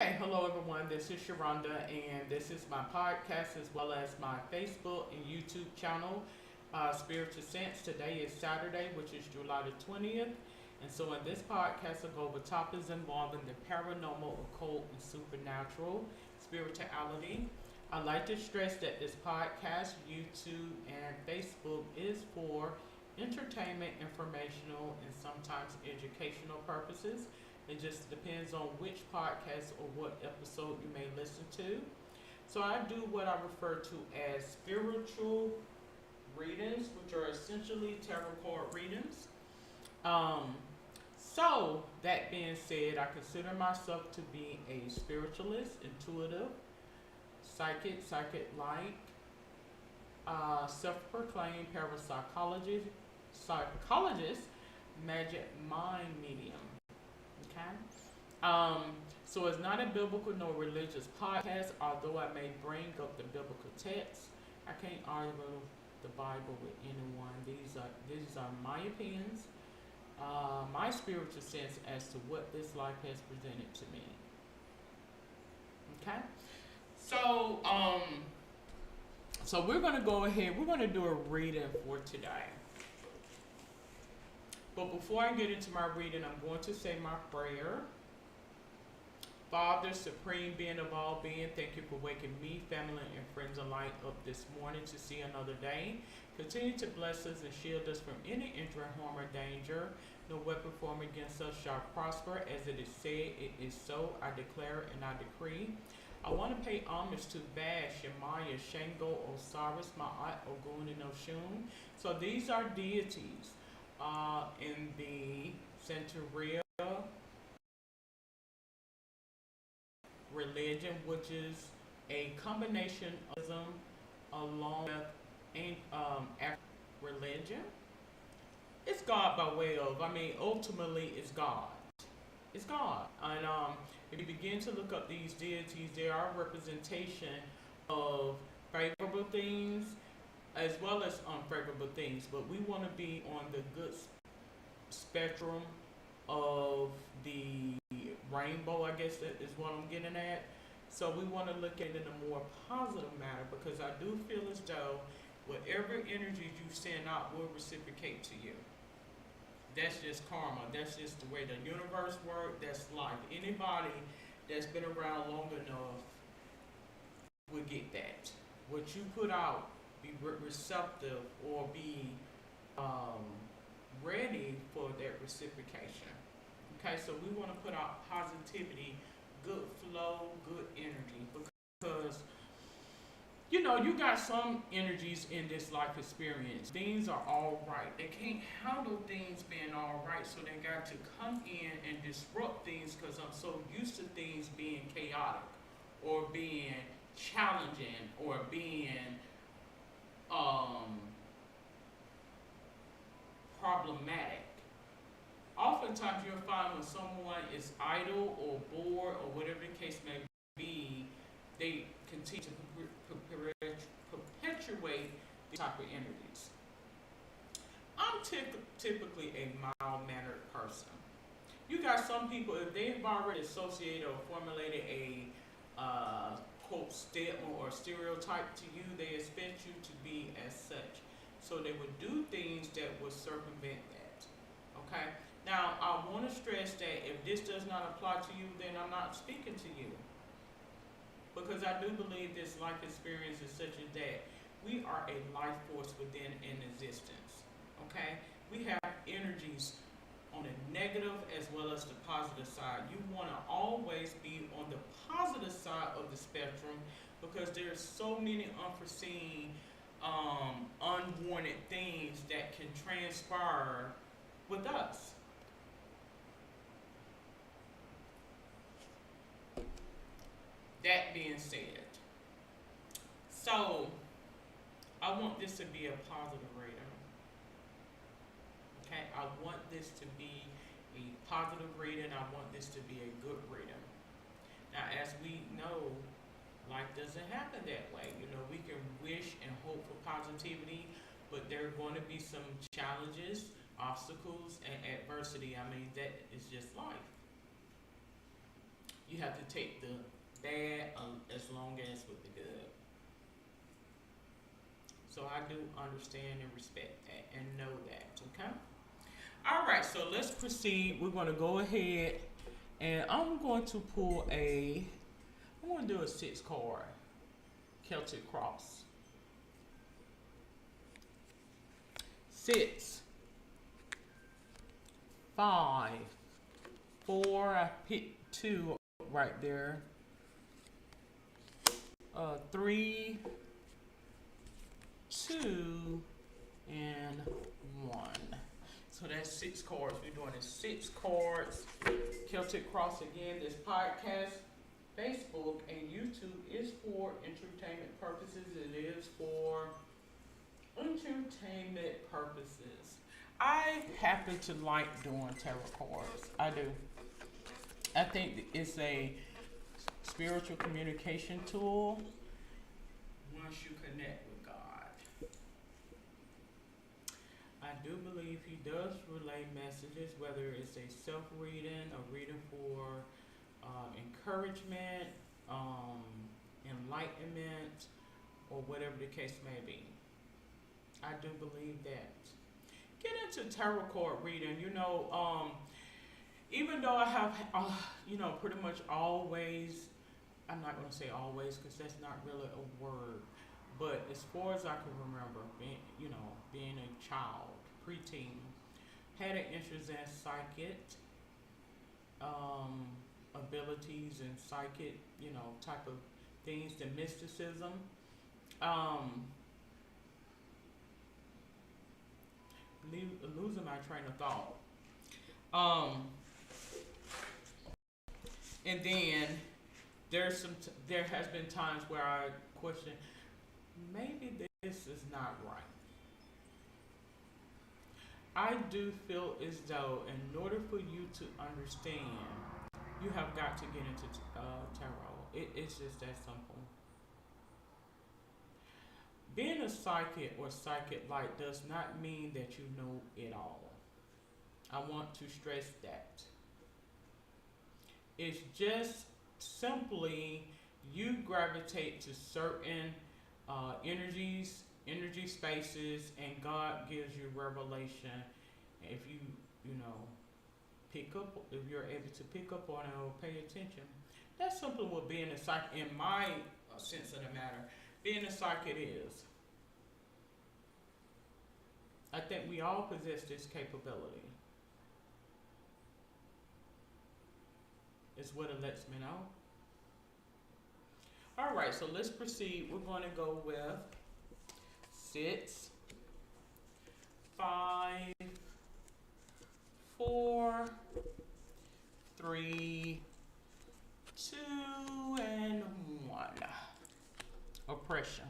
Hey, hello everyone. This is Sharonda, and this is my podcast as well as my Facebook and YouTube channel, Spiritual Sense. Today is Saturday, which is July the 20th. And so, in this podcast, I'll go over topics involving the paranormal, occult, and supernatural spirituality. I'd like to stress that this podcast, YouTube, and Facebook is for entertainment, informational, and sometimes educational purposes. It just depends on which podcast or what episode you may listen to. So I do what I refer to as spiritual readings, which are essentially tarot card readings. Um, so that being said, I consider myself to be a spiritualist, intuitive, psychic light, self-proclaimed psychologist, magic mind medium. Okay. So it's not a biblical nor religious podcast, although I may bring up the biblical text. I can't argue the Bible with anyone. These are my opinions, my spiritual sense as to what this life has presented to me. Okay. So so we're gonna go ahead. We're gonna do a reading for today. But before I get into my reading, I'm going to say my prayer. Father, supreme being of all being, thank you for waking me, family, and friends alike up this morning to see another day. Continue to bless us and shield us from any injury, harm, or danger. No weapon formed against us shall prosper. As it is said, it is so. I declare and I decree. I want to pay homage to Bash, Shemaya, Shango, Osiris, Ma'at, Ogun, and Oshun. So these are deities in the Santeria religion, which is a combination of Islam along with African religion. It's God by way of, ultimately it's God. It's God. And if you begin to look up these deities, they are a representation of favorable things as well as unfavorable things. But we want to be on the good spectrum of the rainbow, I guess that is what I'm getting at. So we want to look at it in a more positive manner, because I do feel as though whatever energy you send out will reciprocate to you. That's just karma. That's just the way the universe works. That's life. Anybody that's been around long enough will get that. What you put out, be receptive or be ready for that reciprocation. Okay, so we want to put out positivity, good flow, good energy, because you got some energies in this life experience. Things are all right. They can't handle things being all right, so they got to come in and disrupt things, because I'm so used to things being chaotic or being challenging or being problematic. Oftentimes you'll find when someone is idle or bored or whatever the case may be, they continue to perpetuate these type of energies. I'm typically a mild-mannered person. You got some people, if they've already associated or formulated a quote statement or stereotype to you, they expect you to be as such. So they would do things that would circumvent that. Okay? Now, I want to stress that if this does not apply to you, then I'm not speaking to you. Because I do believe this life experience is such as that we are a life force within an existence. Okay? We have energies on the negative as well as the positive side. You want to always be on the positive side of the spectrum, because there's so many unforeseen, unwanted things that can transpire with us. That being said, so I want this to be a positive reading. Okay, I want this to be a positive reading. I want this to be a good reading. Now, as we know, life doesn't happen that way. We can wish and hope for positivity, but there are going to be some challenges, obstacles, and adversity. That is just life. You have to take the bad as long as with the good. So I do understand and respect that and know that, okay? All right, so let's proceed. We're going to go ahead and I'm going to I'm going to do a 6 card Celtic cross. 6, 5, 4, I picked 2 right there. 3, 2, and 1. So that's 6 cards. We're doing it 6 cards. Celtic cross again. This podcast, Facebook, and YouTube is for entertainment purposes. It is for entertainment purposes. I happen to like doing tarot cards. I do. I think it's a spiritual communication tool once you connect with God. I do believe he does relay messages, whether it's a self-reading, a reading for encouragement, enlightenment, or whatever the case may be. I do believe that. Get into tarot card reading. Even though I have, pretty much always, I'm not going to say always because that's not really a word, but as far as I can remember, being a child, preteen, had an interest in psychic abilities and psychic, type of things, the mysticism. Losing my train of thought. And then there has been times where I question, maybe this is not right. I do feel as though in order for you to understand, you have got to get into tarot. It's just that simple. Being a psychic or psychic light does not mean that you know it all. I want to stress that. It's just simply you gravitate to certain energies, energy spaces, and God gives you revelation. If you pick up, if you're able to pick up on it or pay attention, that's simply what being a psychic, in my sense of the matter, being a psychic is. I think we all possess this capability. Is what it lets me know. All right, so let's proceed. We're going to go with 6, 5, 4, 3, 2, and 1. Oppression.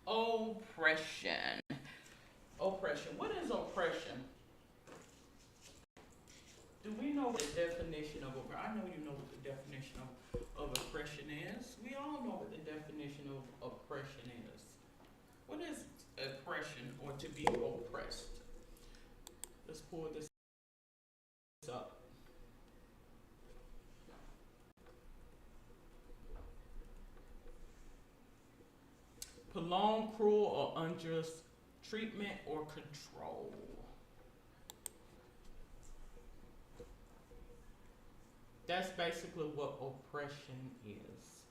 Oppression. What is oppression? Do we know what the definition of oppression? I know you know what the definition of oppression is. We all know what the definition of oppression is. What is oppression or to be oppressed? Let's pull this up. Prolonged, cruel, or unjust treatment or control. That's basically what oppression is.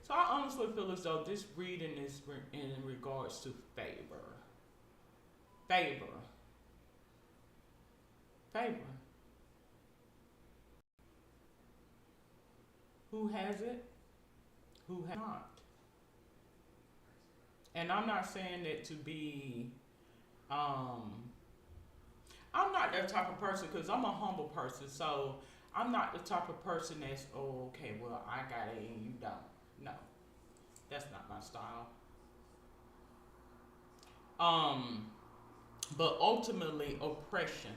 So I honestly feel as though this reading is in regards to favor. Favor. Who has it? Who has not? And I'm not saying that to be, I'm not that type of person because I'm a humble person. So I'm not the type of person that's, oh, okay, well, I got it and you don't. No, that's not my style. But ultimately, oppression.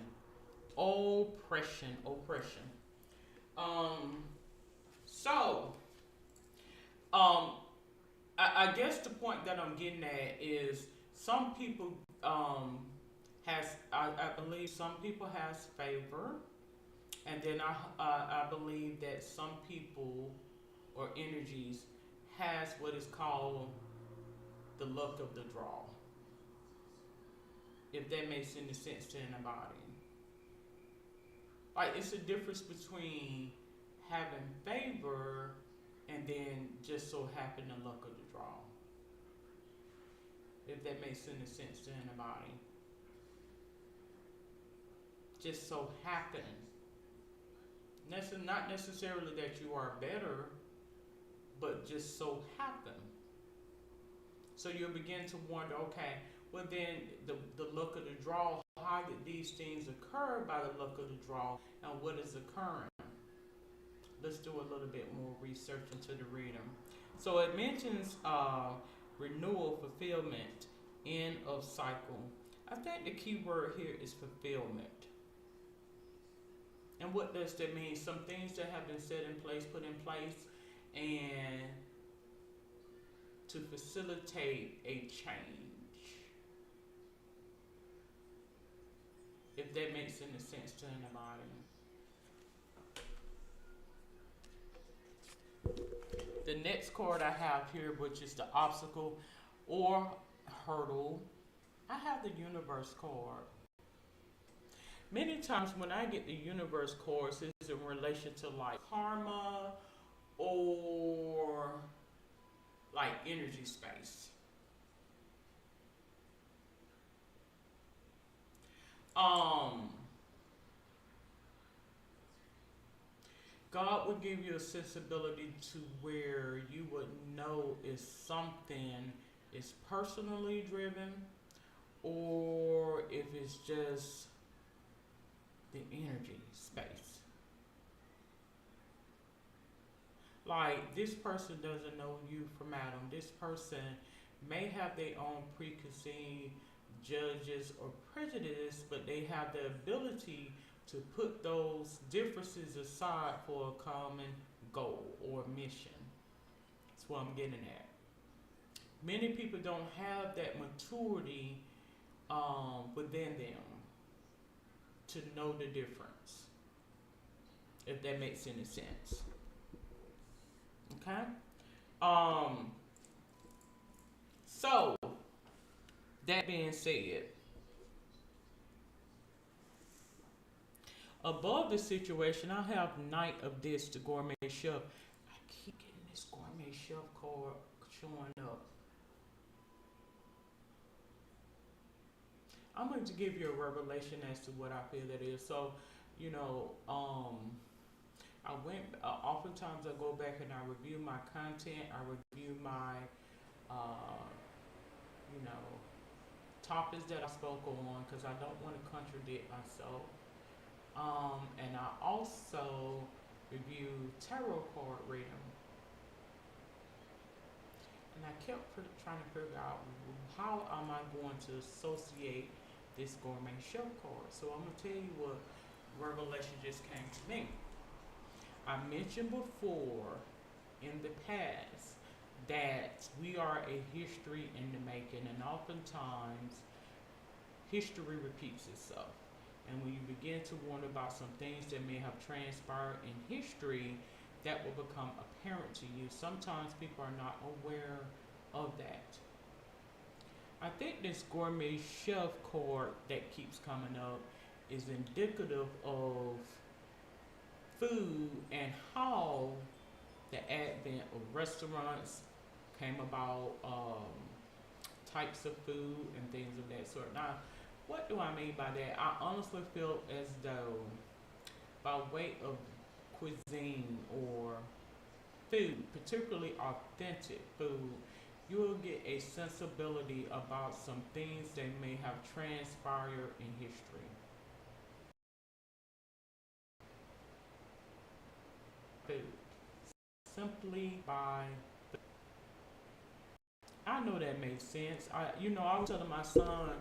I guess the point that I'm getting at is some people I believe some people has favor And then I believe that some people or energies has what is called the luck of the draw. If that makes any sense to anybody. Like it's a difference between having favor and then just so happen the luck of the draw. If that makes any sense to anybody. Just so happen. Not necessarily that you are better, but just so happen. So you'll begin to wonder, okay, well then the luck of the draw, how did these things occur by the luck of the draw and what is occurring? Let's do a little bit more research into the reading. So it mentions renewal, fulfillment, end of cycle. I think the key word here is fulfillment. And what does that mean? Some things that have been set in place, put in place, and to facilitate a change. If that makes any sense to anybody. The next card I have here, which is the obstacle or hurdle, I have the universe card. Many times when I get the universe cards, it's in relation to like karma or like energy space. God would give you a sensibility to where you would know if something is personally driven or if it's just the energy space. Like this person doesn't know you from Adam. This person may have their own preconceived judges or prejudice, but they have the ability to put those differences aside for a common goal or mission. That's what I'm getting at. Many people don't have that maturity within them to know the difference, if that makes any sense. Okay? So, that being said, above the situation, I have Knight of this, the gourmet chef. I keep getting this gourmet chef card showing up. I'm going to give you a revelation as to what I feel that is. So, I went. Oftentimes, I go back and I review my content. I review my, you know, topics that I spoke on because I don't want to contradict myself. And I also review tarot card reading. And I kept trying to figure out how am I going to associate this gourmet chef card. So I'm going to tell you what revelation just came to me. I mentioned before in the past that we are a history in the making, and oftentimes history repeats itself. And when you begin to wonder about some things that may have transpired in history, that will become apparent to you. Sometimes people are not aware of that. I think this gourmet chef card that keeps coming up is indicative of food and how the advent of restaurants came about, types of food and things of that sort. Now, what do I mean by that? I honestly feel as though by way of cuisine or food, particularly authentic food, you will get a sensibility about some things that may have transpired in history. Food. Simply by food. I know that makes sense. I was telling my son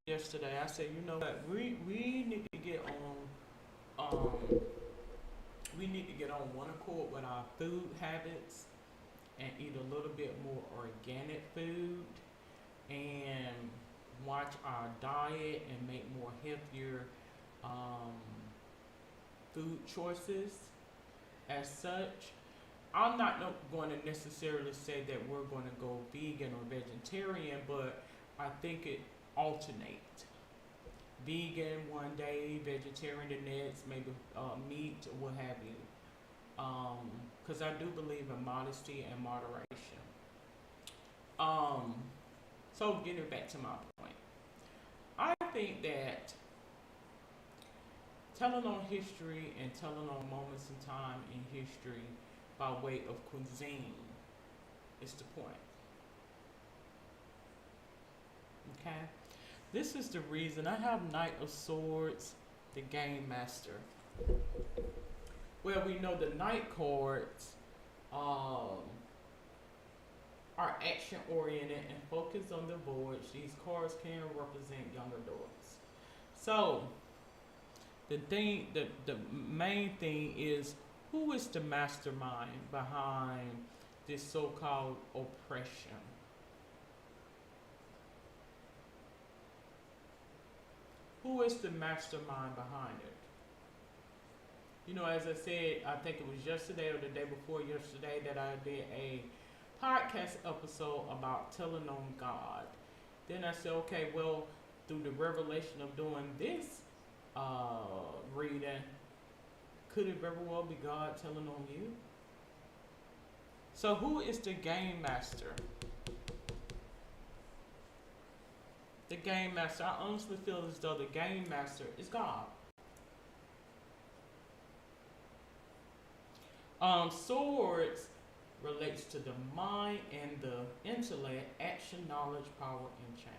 yesterday, I said, you know what, we need to get on one accord with our food habits and eat a little bit more organic food and watch our diet and make more healthier food choices as such. I'm not going to necessarily say that we're going to go vegan or vegetarian, but I think it alternates. Vegan one day, vegetarian the next, maybe meat or what have you. Because I do believe in modesty and moderation. So getting back to my point, I think that telling on history and telling on moments in time in history by way of cuisine is the point. Okay? This is the reason I have Knight of Swords, the Game Master. Well, we know the Knight cards are action oriented and focused on the board. These cards can represent young adults. So, the main thing is, who is the mastermind behind this so-called oppression? Who is the mastermind behind it? You know, as I said, I think it was yesterday or the day before yesterday that I did a podcast episode about telling on God. Then I said, okay, well, through the revelation of doing this reading, could it very well be God telling on you? So who is the Game Master? The Game Master, I honestly feel as though the Game Master is God. Swords relates to the mind and the intellect, action, knowledge, power, and change.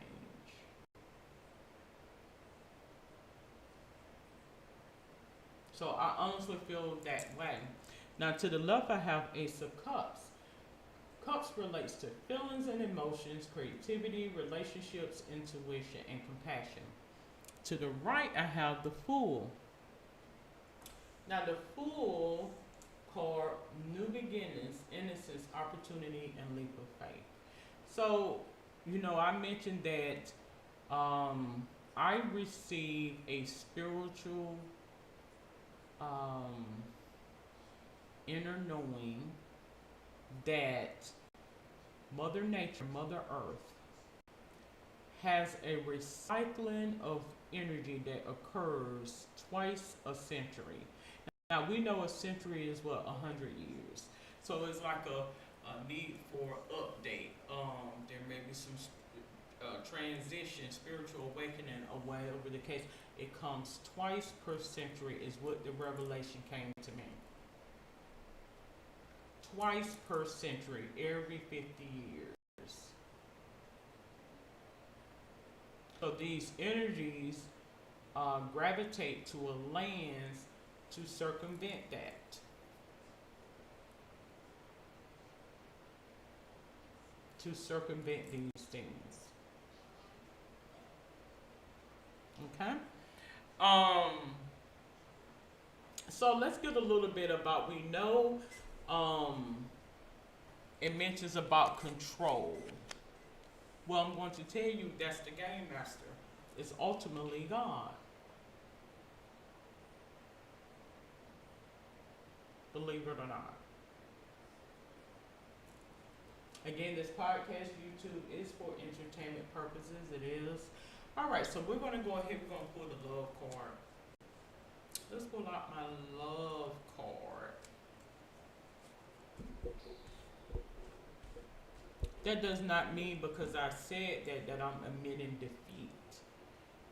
So I honestly feel that way. Now to the left I have Ace of Cups. Cups relates to feelings and emotions, creativity, relationships, intuition, and compassion. To the right I have the Fool. Now the Fool card, new beginnings, innocence, opportunity, and leap of faith. So, you know, I mentioned that I received a spiritual inner knowing that Mother Nature, Mother Earth, has a recycling of energy that occurs twice a century. Now we know a century is what, 100 years. So it's like a need for update. There may be some transition, spiritual awakening, or whatever the case. It comes twice per century is what the revelation came to me. Twice per century, every 50 years. So these energies gravitate to a lens to circumvent that. To circumvent these things. Okay? So let's get a little bit about, we know it mentions about control. Well, I'm going to tell you that's the Game Master. It's ultimately God. Believe it or not. Again, this podcast, YouTube, is for entertainment purposes. It is. Alright, so we're going to go ahead. We're going to pull the love card. Let's pull out my love card. That does not mean because I said that I'm admitting defeat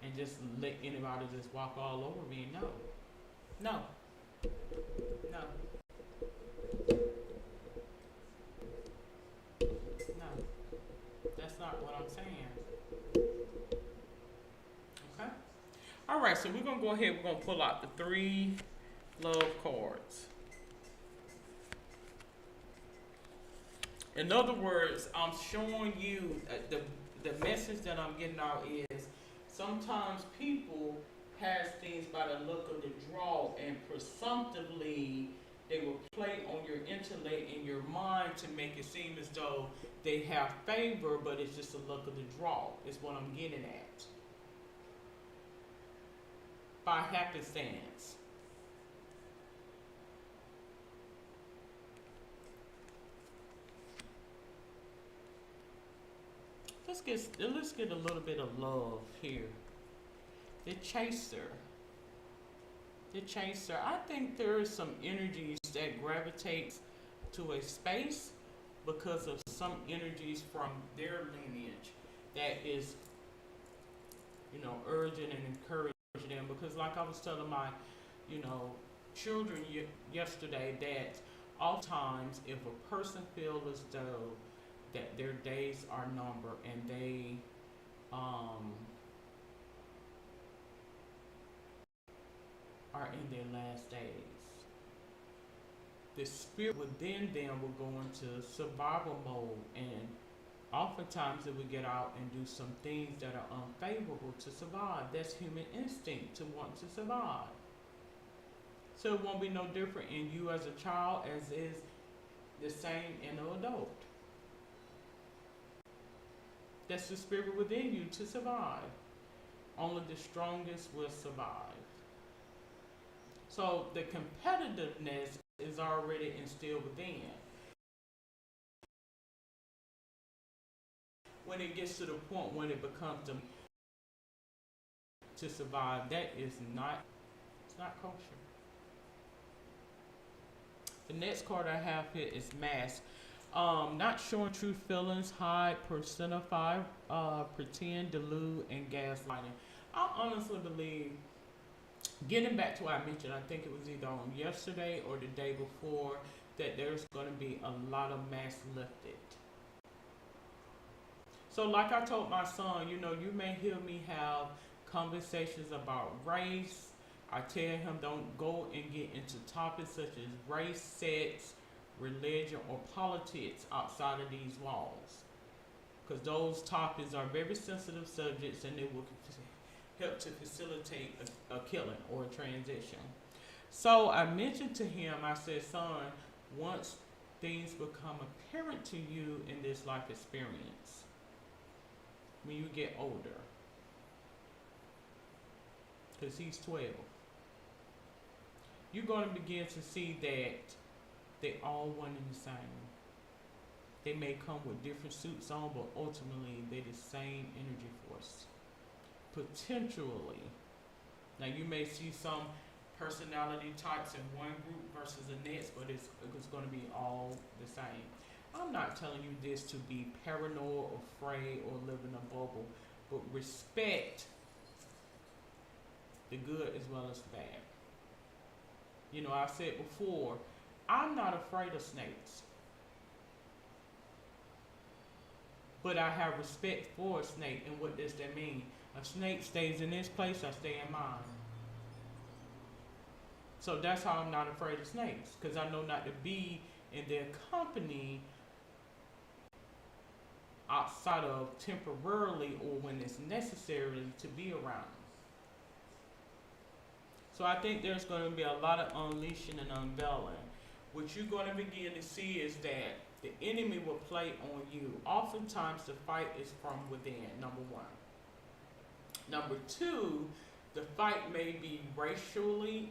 and just let anybody just walk all over me. No. No. No. No. That's not what I'm saying. Okay? Alright, so we're going to go ahead. We're going to pull out the 3 love cards. In other words, I'm showing you the message that I'm getting out is sometimes people has things by the look of the draw, and presumptively they will play on your intellect and your mind to make it seem as though they have favor, but it's just a look of the draw, is what I'm getting at. By happenstance. let's get a little bit of love here. The chaser. The chaser. I think there is some energies that gravitates to a space because of some energies from their lineage that is, urging and encouraging them. Because, like I was telling my, you know, children yesterday, that oftentimes if a person feels as though that their days are numbered and they are in their last days, the spirit within them will go into survival mode, and oftentimes it will get out and do some things that are unfavorable to survive. That's human instinct to want to survive. So it won't be no different in you as a child as is the same in an adult. That's the spirit within you to survive. Only the strongest will survive. So the competitiveness is already instilled within. When it gets to the point when it becomes to survive, that is not, it's not kosher. The next card I have here is mask. Not showing true feelings, hide, personify, pretend, delude, and gaslighting. I honestly believe, getting back to what I mentioned, I think it was either on yesterday or the day before, that there's going to be a lot of masks lifted. So like I told my son, you may hear me have conversations about race. I tell him don't go and get into topics such as race, sex, religion, or politics outside of these walls. Because those topics are very sensitive subjects, and they will help to facilitate a killing or a transition. So I mentioned to him, I said, son, once things become apparent to you in this life experience, when you get older, because he's 12, you're going to begin to see that they all one and the same. They may come with different suits on, but ultimately they're the same energy force. Potentially. Now you may see some personality types in one group versus the next, but it's going to be all the same. I'm not telling you this to be paranoid, afraid, or live in a bubble, but respect the good as well as the bad. I said before, I'm not afraid of snakes, but I have respect for a snake. And what does that mean? A snake stays in this place, I stay in mine. So that's how I'm not afraid of snakes, because I know not to be in their company outside of temporarily or when it's necessary to be around. So I think there's going to be a lot of unleashing and unveiling. What you're going to begin to see is that the enemy will play on you. Oftentimes the fight is from within, number one. Number two, the fight may be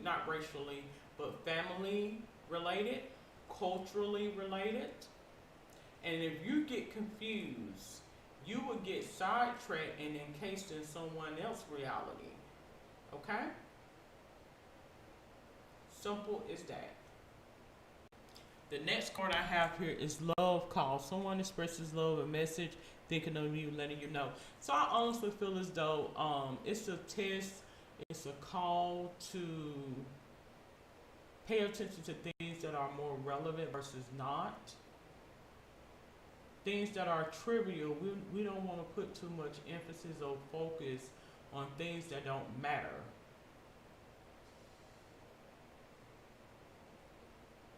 not racially, but family related, culturally related. And if you get confused, you will get sidetracked and encased in someone else's reality. Okay? Simple as that. The next card I have here is love call. Someone expresses love, a message, thinking of you, letting you know. So I honestly feel as though it's a test, it's a call to pay attention to things that are more relevant versus not. Things that are trivial, we don't want to put too much emphasis or focus on things that don't matter.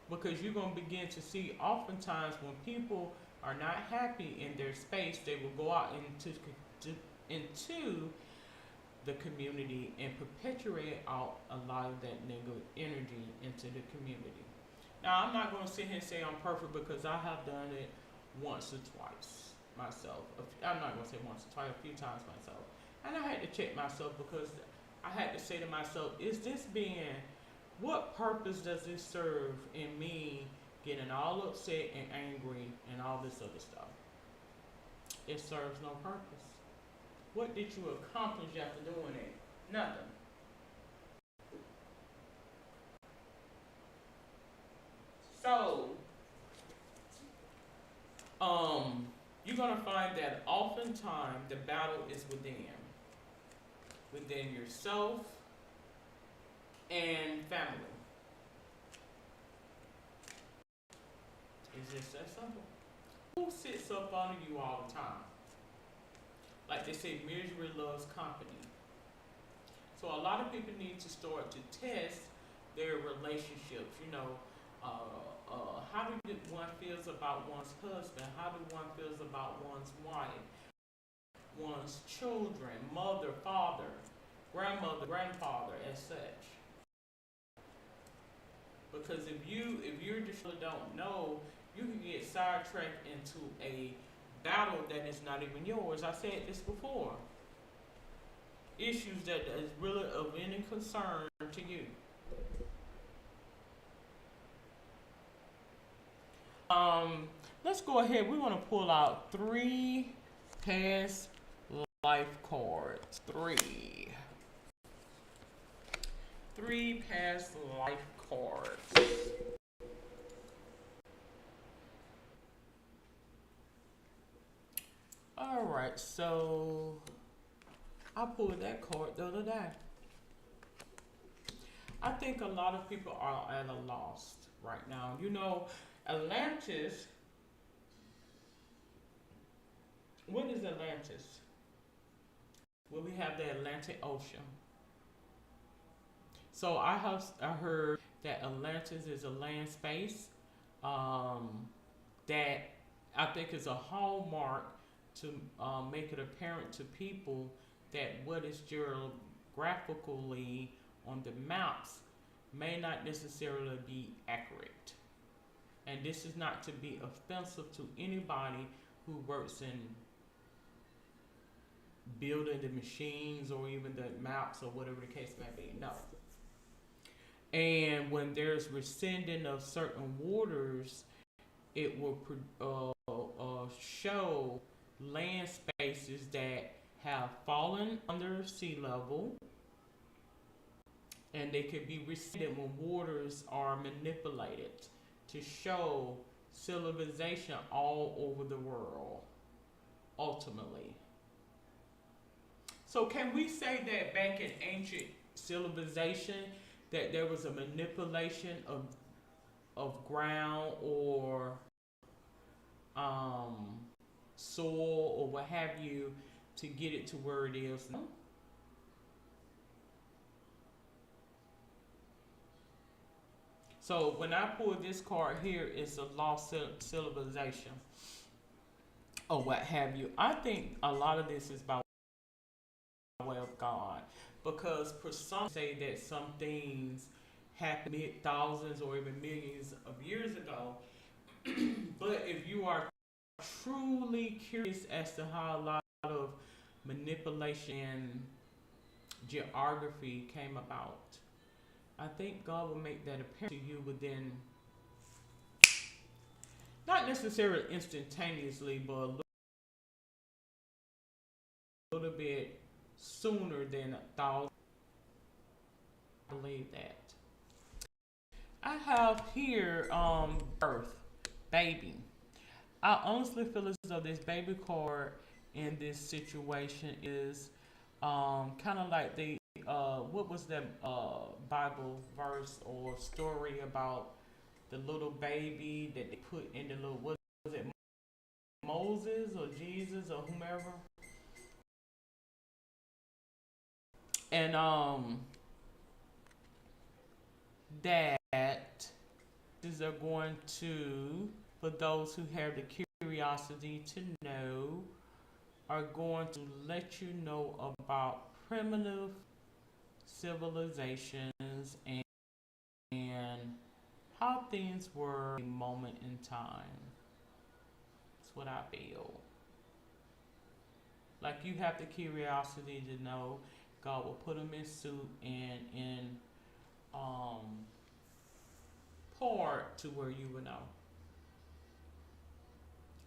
Because you're going to begin to see oftentimes when people are not happy in their space, they will go out into the community and perpetuate out a lot of that negative energy into the community. Now, I'm not going to sit here and say I'm perfect, because I have done it once or twice myself. I'm not going to say once or twice, a few times myself. And I had to check myself, because I had to say to myself, what purpose does this serve in me getting all upset and angry and all this other stuff? it serves no purpose. What did you accomplish after doing it? Nothing. So, you're gonna find that oftentimes the battle is within yourself and family. It's just that simple. Who sits up under you all the time? Like they say, misery loves company. So a lot of people need to start to test their relationships. How do one feels about one's husband? How do one feels about one's wife, one's children, mother, father, grandmother, grandfather, as such? Because if you just really don't know, you can get sidetracked into a battle that is not even yours. I said this before. Issues that is really of any concern to you. Let's go ahead. We want to pull out 3 past life cards. 3 past life cards. All right, so I pulled that card the other day. I think a lot of people are at a loss right now. Atlantis. What is Atlantis? Well, we have the Atlantic Ocean. So I heard that Atlantis is a land space that I think is a hallmark to make it apparent to people that what is geographically on the maps may not necessarily be accurate. And this is not to be offensive to anybody who works in building the machines or even the maps or whatever the case may be. No. And when there's rescinding of certain waters, it will show land spaces that have fallen under sea level, and they could be rescinded when waters are manipulated to show civilization all over the world, ultimately. So can we say that back in ancient civilization that there was a manipulation of ground or soil or what have you to get it to where it is now? So when I pull this card here, it's a lost civilization or what have you. I think a lot of this is by way of God, because for some say that some things happened thousands or even millions of years ago. But if you are truly curious as to how a lot of manipulation and geography came about, I think God will make that apparent to you within, not necessarily instantaneously, but a little bit sooner than 1,000. I believe that. I have here birth, baby. I honestly feel as though this baby card in this situation is kind of like the what was that Bible verse or story about the little baby that they put in the little, was it Moses or Jesus or whomever? And that is they're going to, for those who have the curiosity to know, are going to let you know about primitive civilizations and how things were a moment in time. That's what I feel. Like you have the curiosity to know, God will put them in suit and in part to where you will know.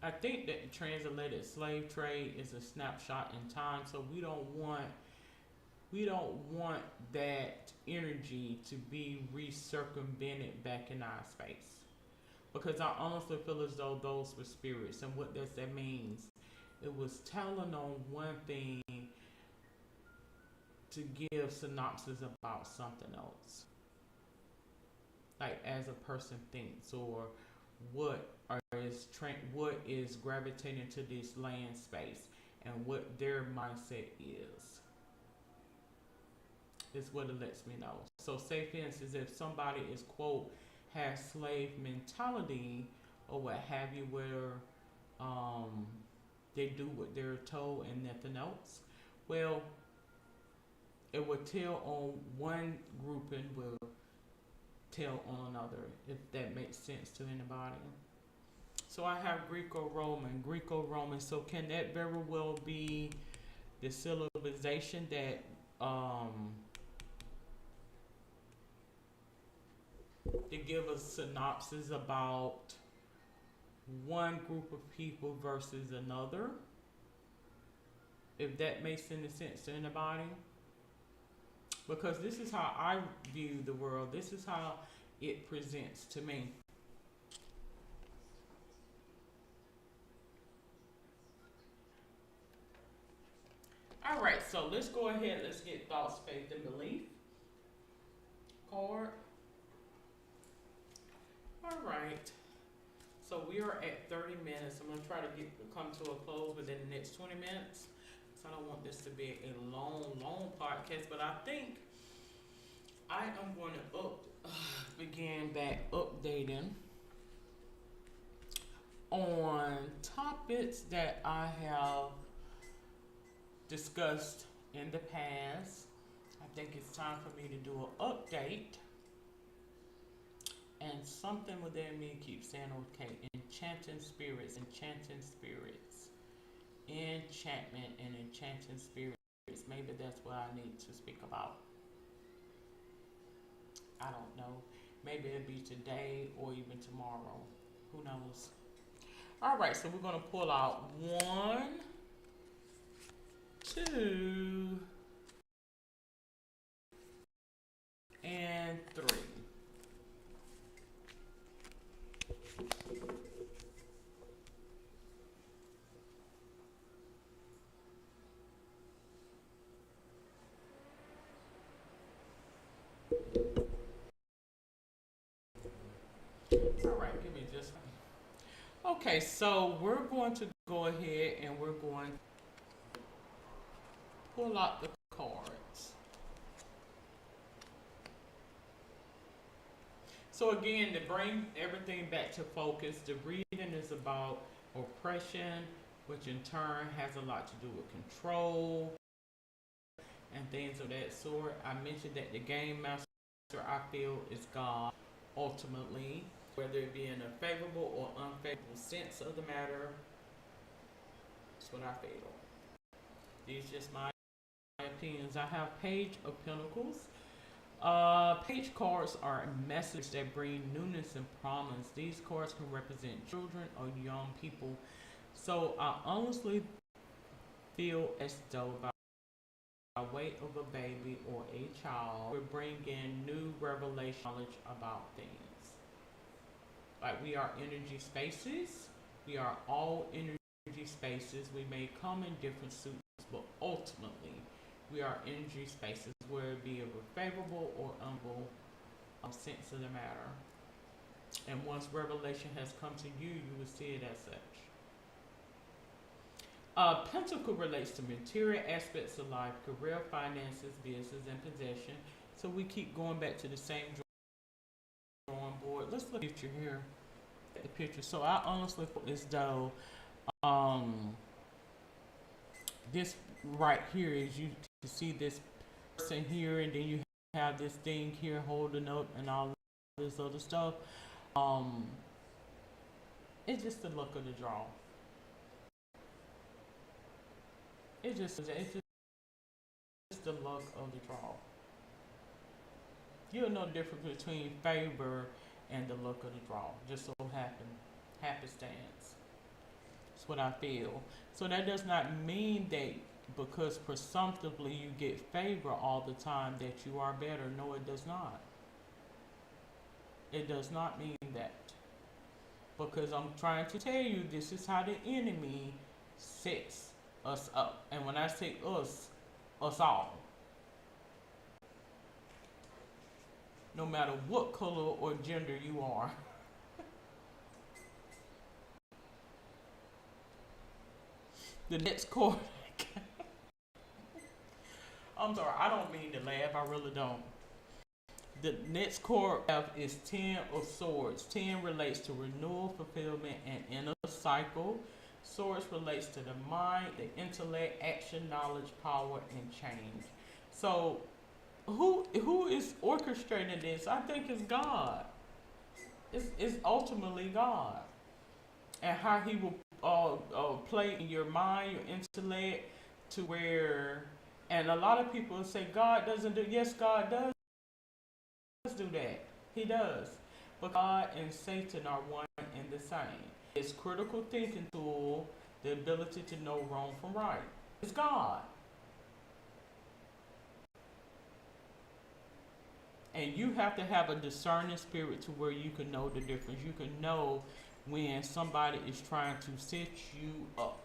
I think that the transatlantic slave trade is a snapshot in time, so we don't want that energy to be recircumvented back in our space. Because I honestly feel as though those were spirits. And what does that mean? It was telling on one thing to give synopsis about something else. Like as a person thinks, or what what is gravitating to this land space, and what their mindset is what it lets me know. So say for instance, if somebody is quote has slave mentality or what have you, where um, they do what they're told and nothing else, well, it will tell on one grouping, will tell on another, if that makes sense to anybody. So I have Greco-Roman. So can that very well be the civilization that to give a synopsis about one group of people versus another, if that makes any sense to anybody? Because this is how I view the world. This is how it presents to me. All right, so let's go ahead. Let's get thoughts, faith, and belief card. All right. So we are at 30 minutes. I'm gonna try to come to a close within the next 20 minutes. So I don't want this to be a long podcast, but I think I am going to begin back updating on topics that I have discussed in the past. I think it's time for me to do an update. And something within me keeps saying, okay, enchanting spirits, enchantment and enchanting spirits. Maybe that's what I need to speak about. I don't know. Maybe it'll be today or even tomorrow. Who knows? All right, so we're going to pull out 1, 2, and 3. All right, give me just. Okay, so we're going to go ahead and we're going to pull out the cards. So again, to bring everything back to focus, the reading is about oppression, which in turn has a lot to do with control and things of that sort. I mentioned that the game master, I feel, is God ultimately, whether it be in a favorable or unfavorable sense of the matter. That's what I feel. These are just my opinions. I have Page of Pentacles. Page cards are a message that bring newness and promise. These cards can represent children or young people. So I honestly feel as though by way of a baby or a child, we're bringing new revelation knowledge about things. Like we are energy spaces. We are all energy spaces. We may come in different suits, but ultimately we are energy spaces, where it be a favorable or unfavorable sense of the matter. And once revelation has come to you, you will see it as such. Pentacle relates to material aspects of life, career, finances, business, and possession. So we keep going back to the same drawing board. Let's look at the picture here. The picture. So I honestly feel as though this right here is, you can see this person here, and then you have this thing here holding up and all this other stuff. It's just the look of the draw. It's just the look of the draw. You'll know the difference between favor and the look of the draw. Just so happenstance. That's what I feel. So that does not mean that because presumptively you get favor all the time that you are better. No, it does not. It does not mean that. Because I'm trying to tell you, this is how the enemy sets us up. And when I say us all. No matter what color or gender you are. The next card. I'm sorry, I don't mean to laugh, I really don't. The next card is 10 of Swords. 10 relates to renewal, fulfillment, and inner cycle. Swords relates to the mind, the intellect, action, knowledge, power, and change. So, who is orchestrating this? I think it's God. It's ultimately God. And how he will play in your mind, your intellect, to where, and a lot of people say God doesn't do. Yes, God does do that. He does. But God and Satan are one and the same. His critical thinking tool, the ability to know wrong from right. It's God. And you have to have a discerning spirit to where you can know the difference. You can know when somebody is trying to set you up.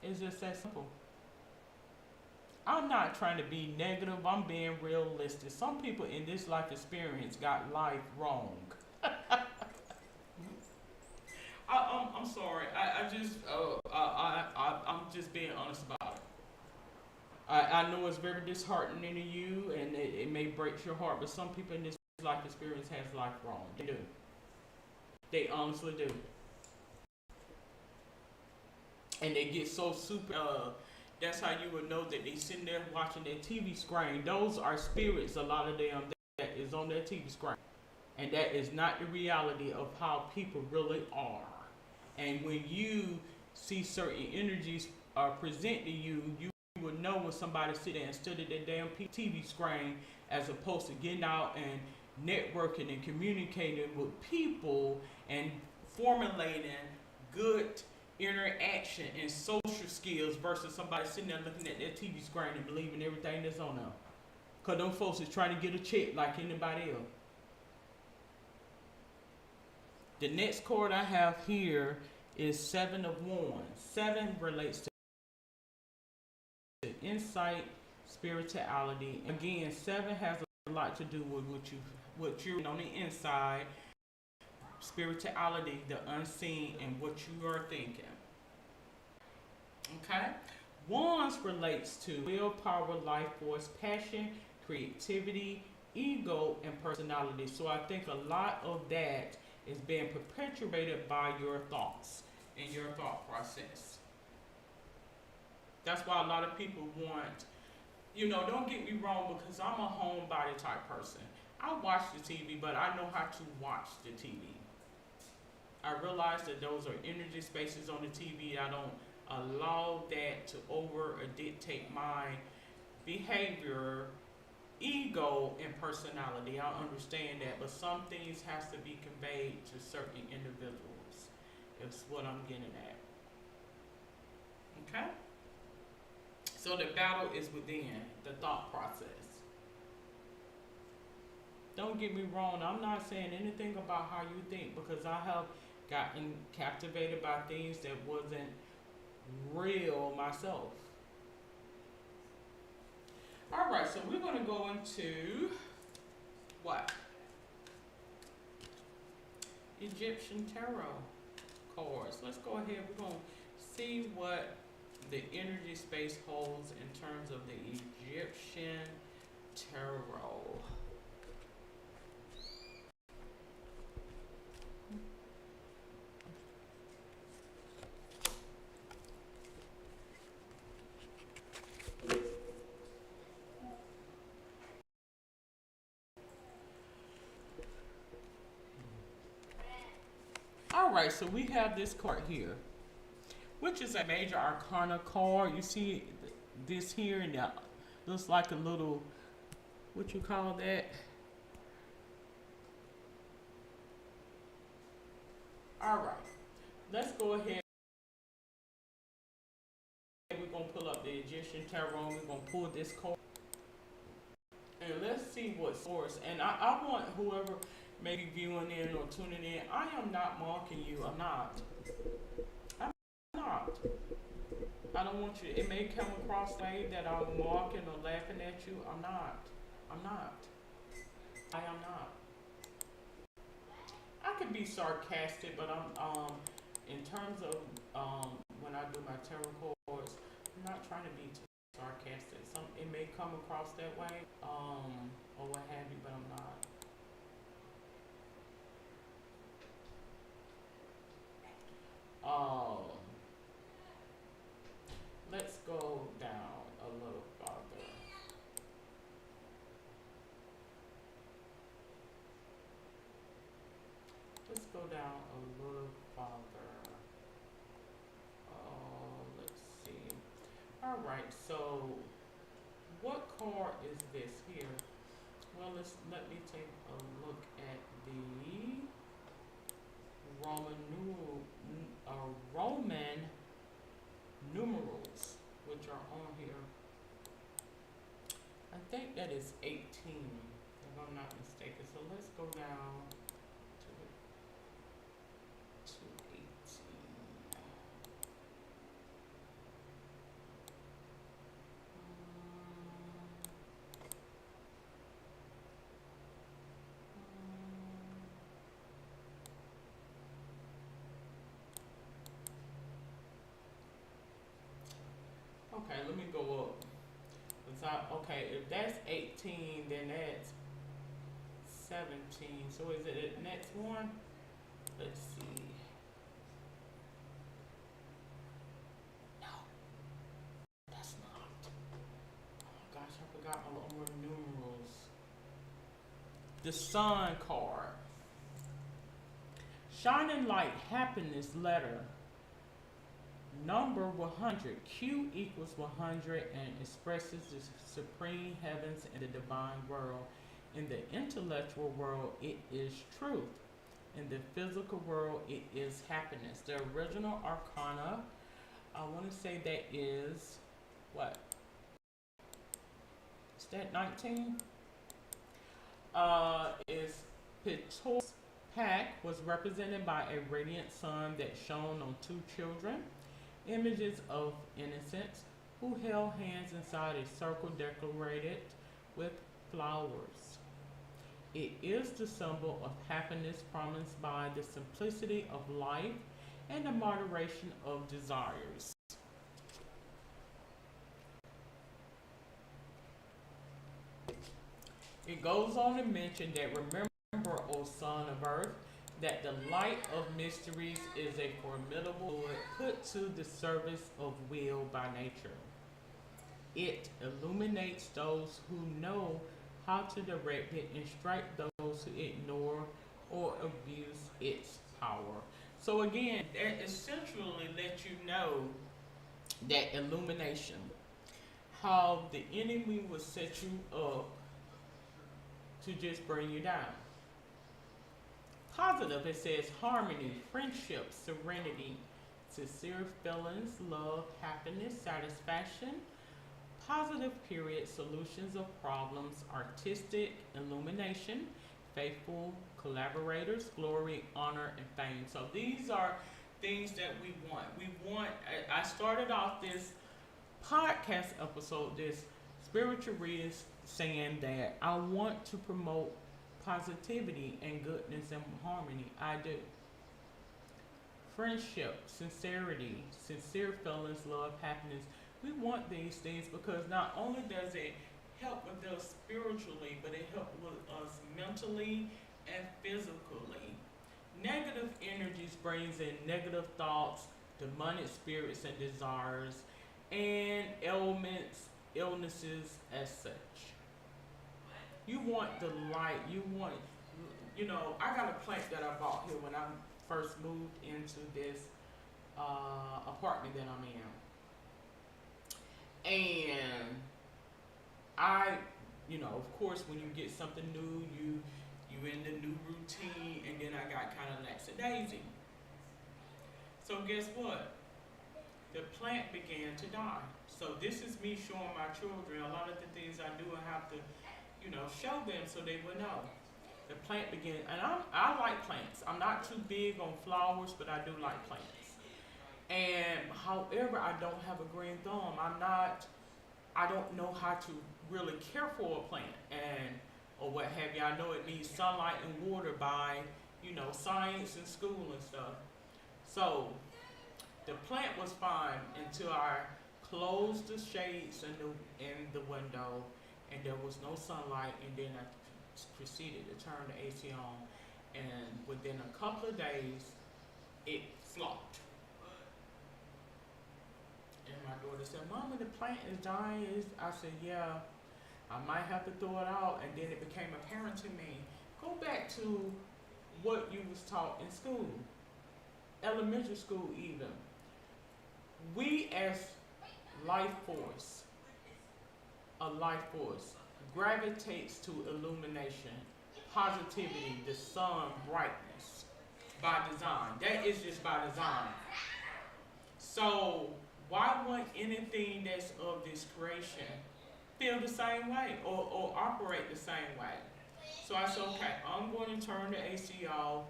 It's just that simple. I'm not trying to be negative. I'm being realistic. Some people in this life experience got life wrong. I'm sorry. I'm just being honest about it. I know it's very disheartening to you, and it may break your heart, but some people in this life experience has life wrong. They do. They honestly do. And they get so super, that's how you would know that they sitting there watching their TV screen. Those are spirits, a lot of them, that is on their TV screen. And that is not the reality of how people really are. And when you see certain energies present to you, you will know when somebody sit there and study their damn TV screen as opposed to getting out and networking and communicating with people and formulating good interaction and social skills versus somebody sitting there looking at their TV screen and believing everything that's on them. Because them folks is trying to get a check like anybody else. The next card I have here is 7 of Wands. 7 relates to insight, spirituality. Again, 7 has a lot to do with what you're on the inside, spirituality, the unseen, and what you are thinking. Okay? Wands relates to willpower, life force, passion, creativity, ego, and personality. So I think a lot of that is being perpetuated by your thoughts and your thought process. That's why a lot of people want, don't get me wrong, because I'm a homebody type person. I watch the TV, but I know how to watch the TV. I realize that those are energy spaces on the TV. I don't allow that to over or dictate my behavior, ego, and personality. I understand that, but some things has to be conveyed to certain individuals. It's what I'm getting at. Okay? So the battle is within the thought process. Don't get me wrong, I'm not saying anything about how you think, because I have gotten captivated by things that wasn't real myself. Alright, so we're going to go into what? Egyptian tarot cards. Let's go ahead. We're going to see what the energy space holds in terms of the Egyptian tarot. Alright, so we have this card here, which is a major arcana card. You see this here, and that looks like a little, what you call that? Alright. let's go ahead. We're going to pull up the Egyptian Tarot. We're going to pull this card. And let's see what source. And I want whoever may be viewing in or tuning in, I am not mocking you. I'm not. I'm not. I don't want you. It may come across the way that I'm mocking or laughing at you. I'm not. I'm not. I am not. I could be sarcastic, but I'm in terms of when I do my tarot cards, I'm not trying to be too sarcastic. It may come across that way, or what have you, but I'm not. Let's go down a little farther. Let's go down a little farther. Let's see. All right, so what card is this here? Well, let me take a look at the Roman numerals, which are on here. I think that is 18, if I'm not mistaken. So let's go down to 18. Okay, let me go up. Okay, if that's 18, then that's 17. So is it the next one? Let's see. No, that's not. Oh gosh, I forgot my little numerals. The Sun card. Shining light, happiness letter. Number 100. Q equals 100 and expresses the supreme heavens and the divine world. In the intellectual world, it is truth. In the physical world, it is happiness. The original arcana, I want to say that is, what? Is that 19? Is Pito's pack was represented by a radiant sun that shone on two children. Images of innocence who held hands inside a circle decorated with flowers. It is the symbol of happiness promised by the simplicity of life and the moderation of desires. It goes on to mention that remember, O Son of Earth, that the light of mysteries is a formidable wood put to the service of will by nature. It illuminates those who know how to direct it and strike those who ignore or abuse its power. So again, that essentially lets you know that illumination, how the enemy will set you up to just bring you down. Positive, it says harmony, friendship, serenity, sincere feelings, love, happiness, satisfaction, positive period, solutions of problems, artistic, illumination, faithful collaborators, glory, honor, and fame. So these are things that we want. I started off this podcast episode, this spiritual reading, saying that I want to promote positivity and goodness and harmony. I do. Friendship, sincerity, sincere feelings, love, happiness. We want these things because not only does it help with us spiritually, but it helps with us mentally and physically. Negative energies brings in negative thoughts, demonic spirits and desires, and ailments, illnesses as such. You want the light. I got a plant that I bought here when I first moved into this apartment that I'm in. And of course, when you get something new, you in the new routine, and then I got kind of lackadaisy. So guess what? The plant began to die. So this is me showing my children a lot of the things I do and have to, show them so they will know. The plant began, and I like plants. I'm not too big on flowers, but I do like plants. And however, I don't have a green thumb. I don't know how to really care for a plant and or what have you. I know it needs sunlight and water by, science and school and stuff. So the plant was fine until I closed the shades in the window, and there was no sunlight. And then I proceeded to turn the AC on, and within a couple of days, it flopped. And my daughter said, "Mama, the plant is dying." I said, "Yeah, I might have to throw it out." And then it became apparent to me. Go back to what you was taught in school, elementary school even. We as life force, a life force, gravitates to illumination, positivity, the sun, brightness, by design. That is just by design. So why wouldn't anything that's of this creation feel the same way or operate the same way? So I said, okay, I'm going to turn the AC off,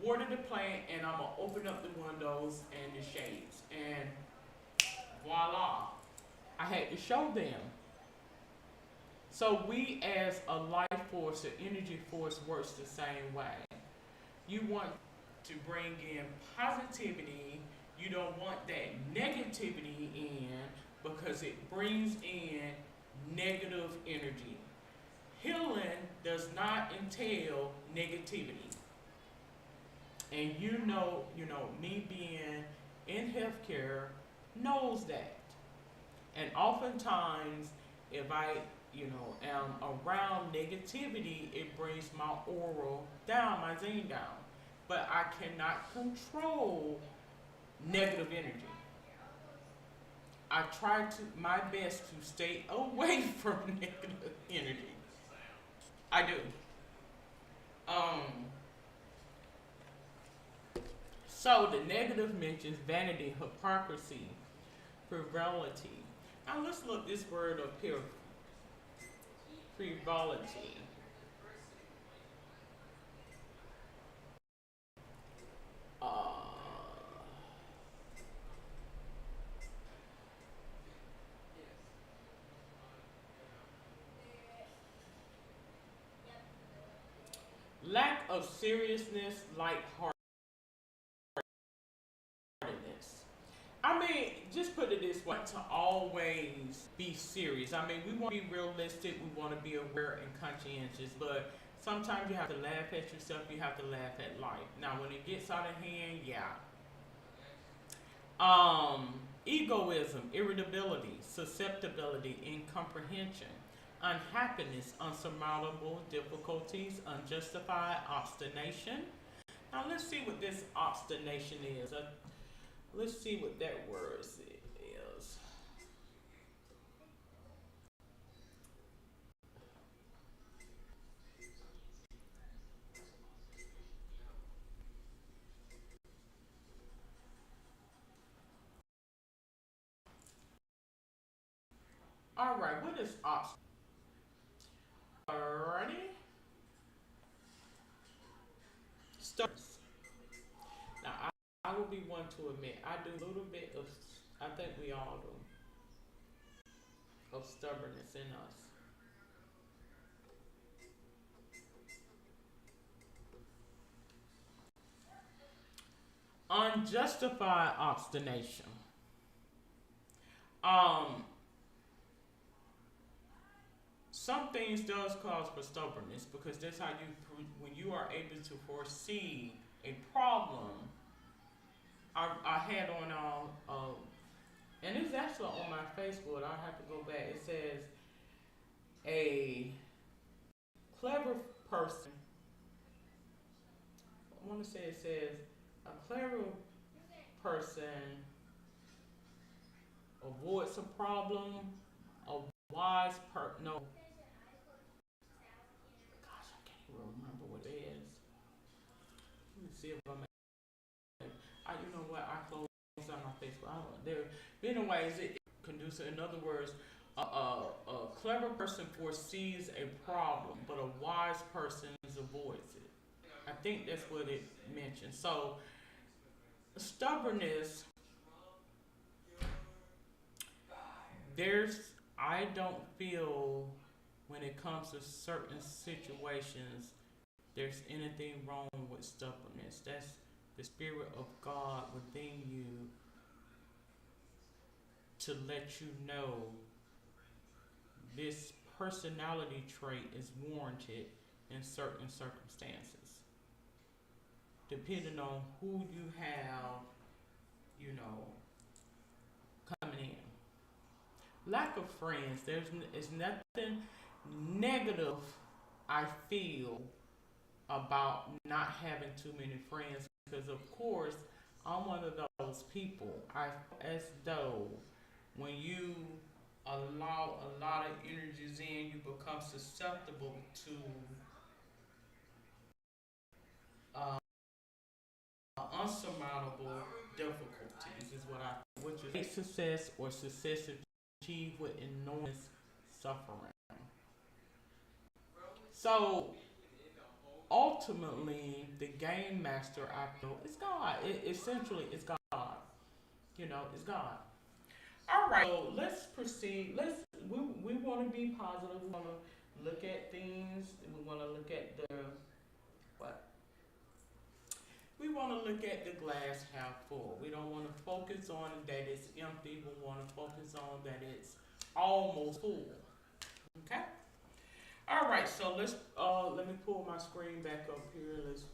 water the plant, and I'm going to open up the windows and the shades. And voila, I had to show them. So we as a life force, an energy force, works the same way. You want to bring in positivity. You don't want that negativity in because it brings in negative energy. Healing does not entail negativity. And me being in healthcare knows that. And oftentimes, if I, am around negativity, it brings my aura down, my zen down. But I cannot control negative energy. I try my best to stay away from negative energy. I do. So the negative mentions vanity, hypocrisy, frivolity. Now let's look this word up here. Frivolity. Uh, Lack of seriousness, lightheartedness. I mean, just put it this way: to always be serious. I mean, we want to be realistic, we want to be aware and conscientious, but sometimes you have to laugh at yourself, you have to laugh at life. Now, when it gets out of hand, yeah. Egoism, irritability, susceptibility, incomprehension, unhappiness, unsurmountable difficulties, unjustified obstination. Now let's see what this obstination is. Let's see what that word is. All right, what is obstination? Alrighty, stubbornness. Now I will be one to admit I do a little bit of. I think we all do of stubbornness in us. Unjustified obstination. Um, some things does cause for stubbornness because that's how when you are able to foresee a problem. I had on and it's actually on my Facebook. I have to go back. It says a clever person. I want to say it says a clever person avoids a problem. A wise person. No, gosh, I can't even remember what it is. Let me see if I'm. You know what? I Facebook. I don't. There, anyways, it conducive. In other words, a clever person foresees a problem, but a wise person avoids it. I think that's what it mentioned. So stubbornness, there's I don't feel when it comes to certain situations there's anything wrong with stubbornness. That's the spirit of God within you to let you know this personality trait is warranted in certain circumstances, depending on who you have, you know, coming in. Lack of friends, is nothing negative I feel about not having too many friends, because of course I'm one of those people. I as though when you allow a lot of energies in, you become susceptible to uh, unsurmountable difficulties. Is what I, which is success or success achieved with enormous suffering. So ultimately, the game master I feel is God. Essentially, it's God. You know, it's God. All right, so let's proceed. We want to be positive. We want to look at things. We want to look at the what? We want to look at the glass half full. We don't want to focus on that it's empty. We want to focus on that it's almost full. Okay. All right. So let me pull my screen back up here. Let's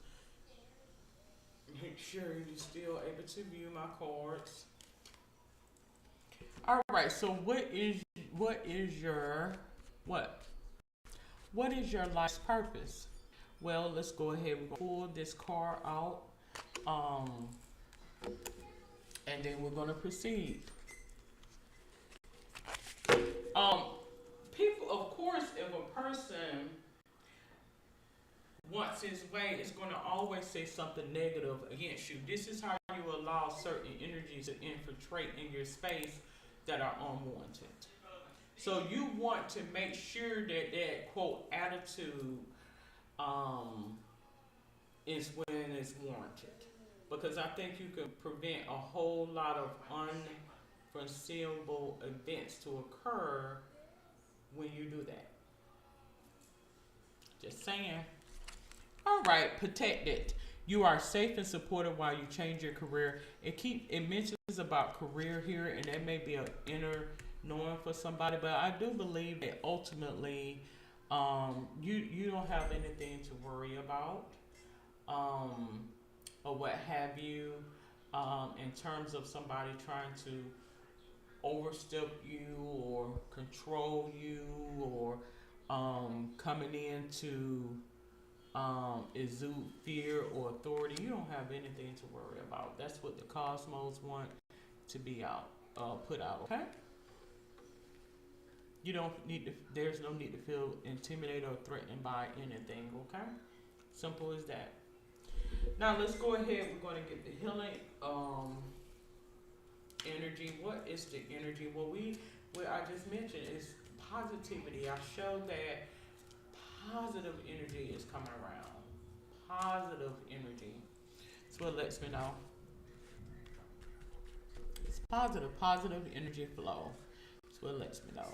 make sure you're still able to view my cards. All right. So what is your what? What is your life's purpose? Well, let's go ahead. We're gonna pull this card out, um, and then we're gonna proceed. Um, People, of course, if a person wants his way, it's gonna always say something negative against you. This is how you allow certain energies to infiltrate in your space that are unwanted. So you want to make sure that that quote attitude um, is when it's warranted. Because I think you can prevent a whole lot of unforeseeable events to occur when you do that. Just saying. All right, protect it. You are safe and supported while you change your career. It mentions about career here, and that may be an inner knowing for somebody, but I do believe that ultimately, you don't have anything to worry about, or what have you, in terms of somebody trying to overstep you or control you or coming in to exude fear or authority. You don't have anything to worry about. That's what the cosmos want to be put out. Okay. You don't need to. There's no need to feel intimidated or threatened by anything. Okay. Simple as that. Now let's go ahead. We're going to get the healing energy. What is the energy? What I just mentioned is positivity. I showed that positive energy is coming around. Positive energy. That's what lets me know. It's positive energy flow. That's what lets me know.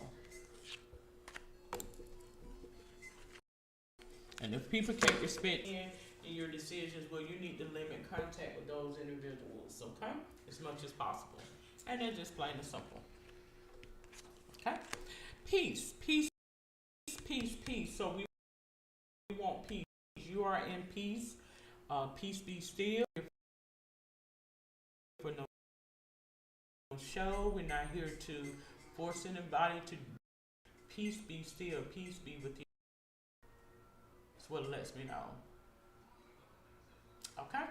And if people can't respect in your decisions, well, you need to limit contact with those individuals, okay? As much as possible. And then just plain and simple. Okay? Peace. So we want peace. You are in peace. Peace be still. For no show. We're not here to force anybody to peace be still. Peace be with you. That's what it lets me know. Okay?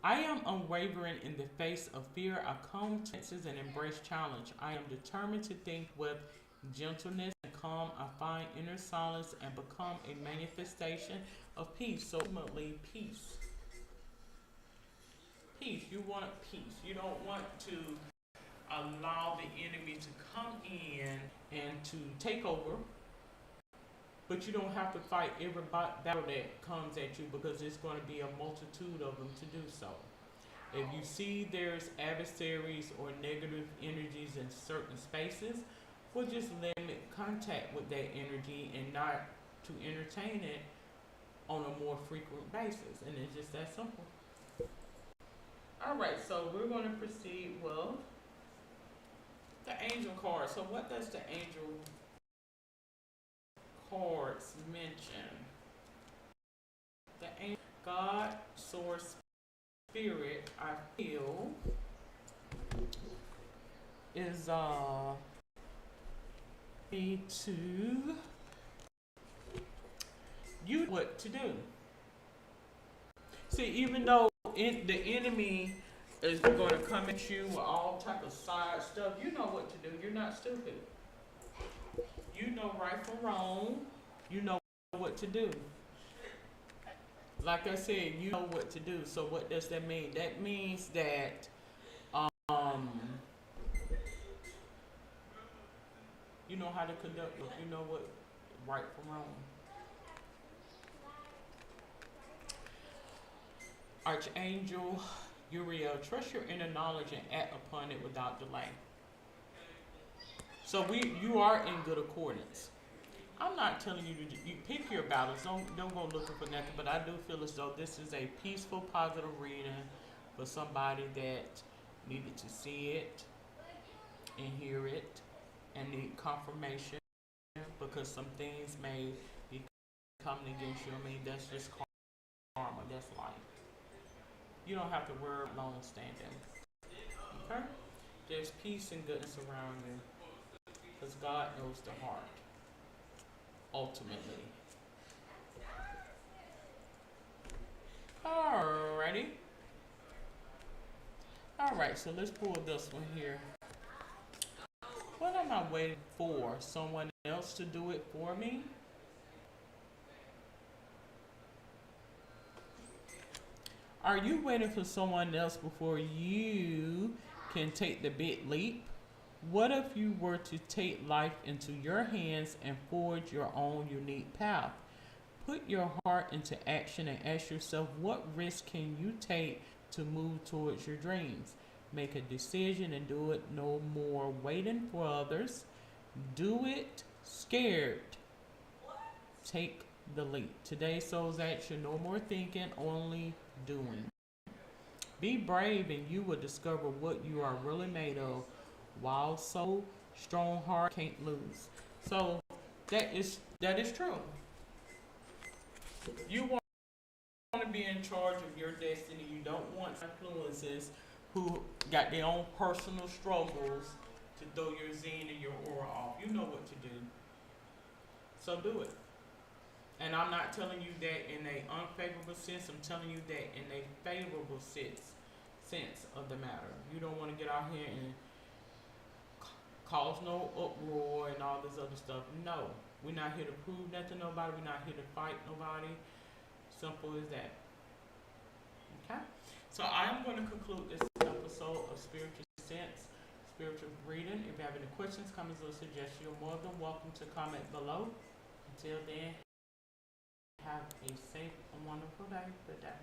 I am unwavering in the face of fear. I come to senses and embrace challenge. I am determined to think with gentleness and calm. I find inner silence and become a manifestation of peace. So ultimately, peace. Peace. You want peace. You don't want to allow the enemy to come in and to take over. But you don't have to fight every battle that comes at you, because it's going to be a multitude of them to do so. If you see there's adversaries or negative energies in certain spaces, well, just limit contact with that energy and not to entertain it on a more frequent basis. And it's just that simple. All right, so we're going to proceed with the angel card. So what does the angel cards mention? The angel, God, source, spirit, I feel, is be to you what to do. See, even though the enemy is going to come at you with all type of side stuff, you know what to do. You're not stupid. You know right from wrong. You know what to do. Like I said, you know what to do. So what does that mean? That means that you know how to conduct it. You know what right from wrong. Archangel Uriel, trust your inner knowledge and act upon it without delay. So you are in good accordance. I'm not telling you to you pick your battles. Don't go looking for nothing. But I do feel as though this is a peaceful, positive reading for somebody that needed to see it and hear it and need confirmation, because some things may be coming against you. I mean, that's just karma. That's life. You don't have to worry long standing. Okay? There's peace and goodness around you, because God knows the heart. Ultimately. Alrighty. Alright, so let's pull this one here. What am I waiting for? Someone else to do it for me? Are you waiting for someone else before you can take the big leap? What if you were to take life into your hands and forge your own unique path? Put your heart into action and ask yourself, what risk can you take to move towards your dreams? Make a decision and do it. No more waiting for others. Do it scared. Take the leap. Today's soul's action, no more thinking, only doing. Be brave and you will discover what you are really made of. Wild soul, strong heart, can't lose. So that is true. You want to be in charge of your destiny. You don't want influences who got their own personal struggles to throw your zen and your aura off. You know what to do. So do it. And I'm not telling you that in an unfavorable sense. I'm telling you that in a favorable sense of the matter. You don't want to get out here and cause no uproar and all this other stuff. No, we're not here to prove nothing to nobody. We're not here to fight nobody. Simple as that. Okay? So I'm going to conclude this episode of Spiritual Sense, Spiritual Reading. If you have any questions, comments, or suggestions, you're more than welcome to comment below. Until then, have a safe and wonderful day. Good day.